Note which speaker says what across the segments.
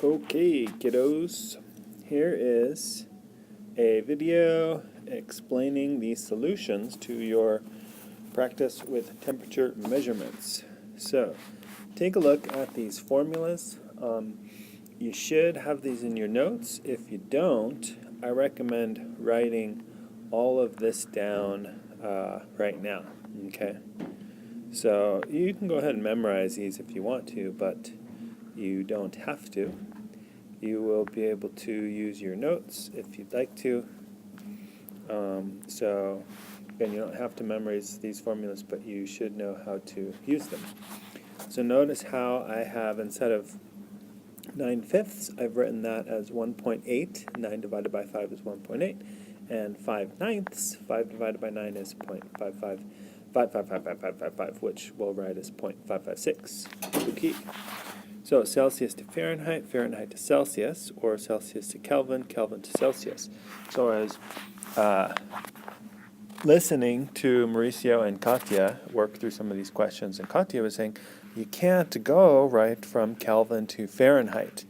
Speaker 1: Okay, kiddos, here is a video explaining the solutions to your practice with temperature measurements. So, take a look at these formulas. You should have these in your notes. If you don't, I recommend writing all of this down right now, okay? So, you can go ahead and memorize these if you want to, but you don't have to. You will be able to use your notes if you'd like to. So again, you don't have to memorize these formulas, but you should know how to use them. So notice how I have, instead of 9/5, I've written that as 1.8. 9 divided by 5 is 1.8. And 5/9, 5 divided by 9 is 0.55555555, which we'll write as 0.556. Okay. So Celsius to Fahrenheit, Fahrenheit to Celsius, or Celsius to Kelvin, Kelvin to Celsius. So I was listening to Mauricio and Katya work through some of these questions, and Katya was saying, you can't go right from Kelvin to Fahrenheit.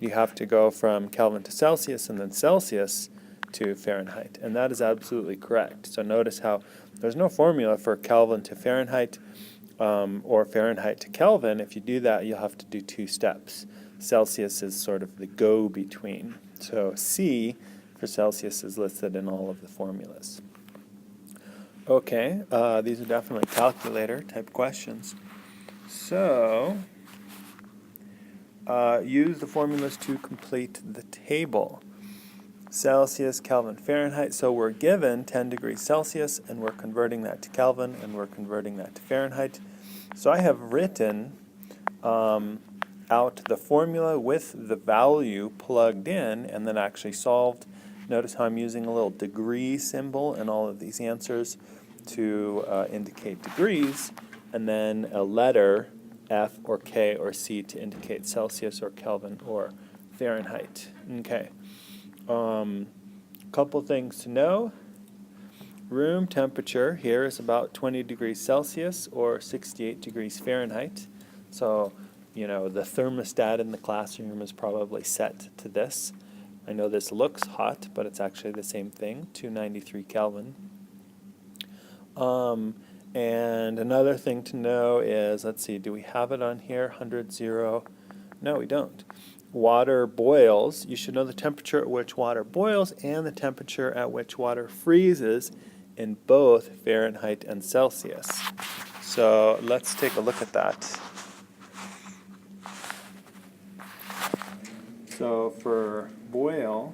Speaker 1: You have to go from Kelvin to Celsius and then Celsius to Fahrenheit, and that is absolutely correct. So notice how there's no formula for Kelvin to Fahrenheit, or Fahrenheit to Kelvin. If you do that, you'll have to do two steps. Celsius is sort of the go-between. So C for Celsius is listed in all of the formulas. Okay, these are definitely calculator type questions. So use the formulas to complete the table. Celsius, Kelvin, Fahrenheit. So we're given 10 degrees Celsius, and we're converting that to Kelvin, and we're converting that to Fahrenheit. So I have written out the formula with the value plugged in, and then actually solved. Notice how I'm using a little degree symbol in all of these answers to indicate degrees, and then a letter F or K or C to indicate Celsius or Kelvin or Fahrenheit. Okay. Couple things to know. Room temperature here is about 20 degrees Celsius or 68 degrees Fahrenheit. So, you know, the thermostat in the classroom is probably set to this. I know this looks hot, but it's actually the same thing, 293 Kelvin. And another thing to know is, let's see, do we have it on here? 100, 0? No, we don't. Water boils. You should know the temperature at which water boils and the temperature at which water freezes in both Fahrenheit and Celsius. So let's take a look at that. So for boil,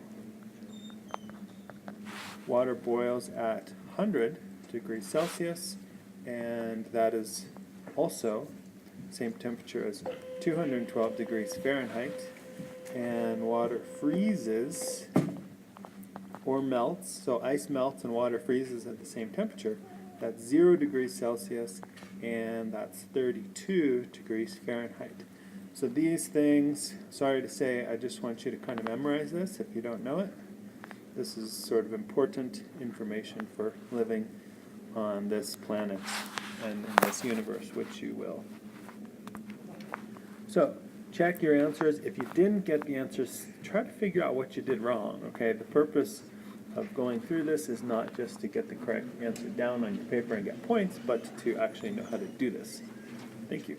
Speaker 1: water boils at 100 degrees Celsius, and that is also same temperature as 212 degrees Fahrenheit. And water freezes or melts, so ice melts and water freezes at the same temperature. That's 0 degrees Celsius, and that's 32 degrees Fahrenheit. So these things, sorry to say, I just want you to kind of memorize this if you don't know it. This is sort of important information for living on this planet and in this universe, which you will. So check your answers. If you didn't get the answers, try to figure out what you did wrong, okay? The purpose of going through this is not just to get the correct answer down on your paper and get points, but to actually know how to do this. Thank you.